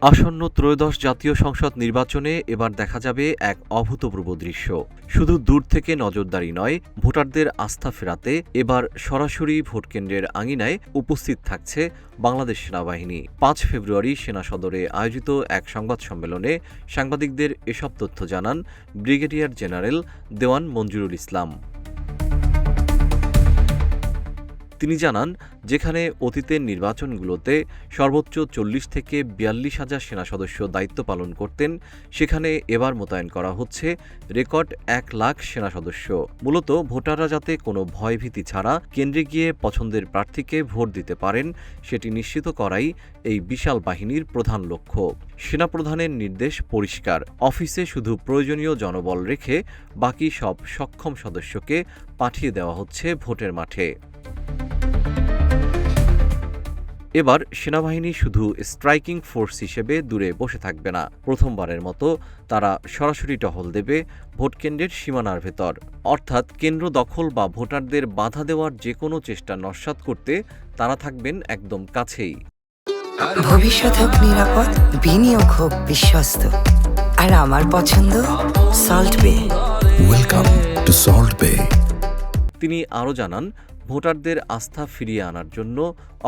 আসন্ন ত্রয়োদশ জাতীয় সংসদ নির্বাচনে এবার দেখা যাবে এক অভূতপূর্ব দৃশ্য। শুধু দূর থেকে নজরদারি নয়, ভোটারদের আস্থা ফেরাতে এবার সরাসরি ভোটকেন্দ্রের আঙিনায় উপস্থিত থাকছে বাংলাদেশ সেনাবাহিনী। ৫ ফেব্রুয়ারি সেনা সদরে আয়োজিত এক সংবাদ সম্মেলনে সাংবাদিকদের এসব তথ্য জানান ব্রিগেডিয়ার জেনারেল দেওয়ান মঞ্জুরুল ইসলাম। তিনি জানান, যেখানে অতীতের নির্বাচনগুলোতে সর্বোচ্চ ৪০ থেকে ৪২ হাজার সেনা সদস্য দায়িত্ব পালন করতেন, সেখানে এবার মোতায়েন করা হচ্ছে রেকর্ড ১ লাখ সেনা সদস্য। মূলত ভোটাররা যাতে কোনো ভয়ভীতি ছাড়া কেন্দ্রে গিয়ে পছন্দের প্রার্থীকে ভোট দিতে পারেন, সেটি নিশ্চিত করাই এই বিশাল বাহিনীর প্রধান লক্ষ্য। সেনাপ্রধানের নির্দেশ পরিষ্কার, অফিসে শুধু প্রয়োজনীয় জনবল রেখে বাকি সব সক্ষম সদস্যকে পাঠিয়ে দেওয়া হচ্ছে ভোটের মাঠে। এবার সেনাবাহিনী শুধু স্ট্রাইকিং ফোর্স হিসেবে দূরে বসে থাকবে না। প্রথমবারের মতো তারা সরাসরি টহল দেবে ভোটকেন্দ্রের সীমানার ভেতর। অর্থাৎ কেন্দ্র দখল বা ভোটারদের বাধা দেওয়ার যে কোনো চেষ্টা নস্যাৎ করতে তারা থাকবেন একদম কাছেই। ভবিষ্যৎ হোক নিরাপদ, বিনিয়োগ হোক বিশ্বস্ত, আর আমার পছন্দ সল্ট বে। ওয়েলকাম টু সল্ট বে। তিনি আরও জানান, ভোটারদের আস্থা ফিরিয়ে আনার জন্য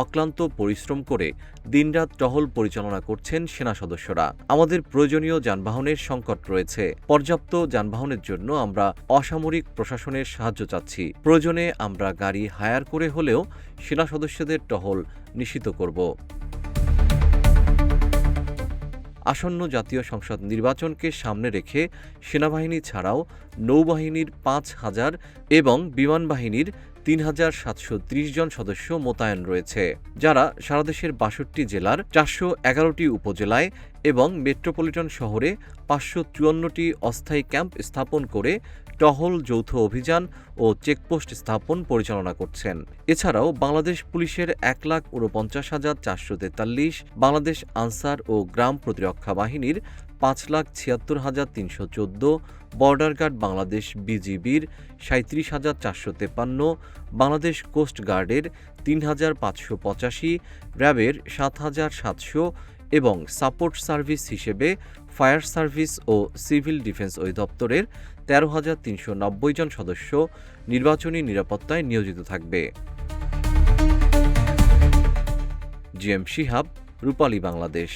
অক্লান্ত পরিশ্রম করে দিনরাত টহল পরিচালনা করছেন সেনা সদস্যরা। আমাদের প্রয়োজনীয় যানবাহনের সংকট রয়েছে। পর্যাপ্ত যানবাহনের জন্য আমরা অসামরিক প্রশাসনের সাহায্য চাচ্ছি। প্রয়োজনে আমরা গাড়ি হায়ার করে হলেও সেনা সদস্যদের টহল নিশ্চিত করব। আসন্ন জাতীয় সংসদ নির্বাচনকে সামনে রেখে সেনাবাহিনী ছাড়াও নৌবাহিনীর ৫,০০০ এবং বিমান বাহিনীর ৩,৭৩০ জন সদস্য মোতায়েন রয়েছে, যারা সারা দেশের ৬২ জেলার ৪১১টি উপজেলায় এবং মেট্রোপলিটন শহরে ৫৫৪টি অস্থায়ী ক্যাম্প স্থাপন করে টহল, যৌথ অভিযান ও চেকপোস্ট স্থাপন পরিচালনা করছেন। এছাড়াও বাংলাদেশ পুলিশের ১,৪৯,৪৪৩, বাংলাদেশ আনসার ও গ্রাম প্রতিরক্ষা বাহিনীর ৫,৭৬,৩১৪, বর্ডার গার্ড বাংলাদেশ বিজিবির ৩৭,৪৫৩, বাংলাদেশ কোস্ট গার্ডের ৩,৫৮৫, র্যাবের ৭,৭০০ এবং সাপোর্ট সার্ভিস হিসেবে ফায়ার সার্ভিস ও সিভিল ডিফেন্স অধিদপ্তরের ১৩,৩৯০ জন সদস্য নির্বাচনী নিরাপত্তায় নিয়োজিত থাকবে। জিএম শিহাব, রূপালী বাংলাদেশ।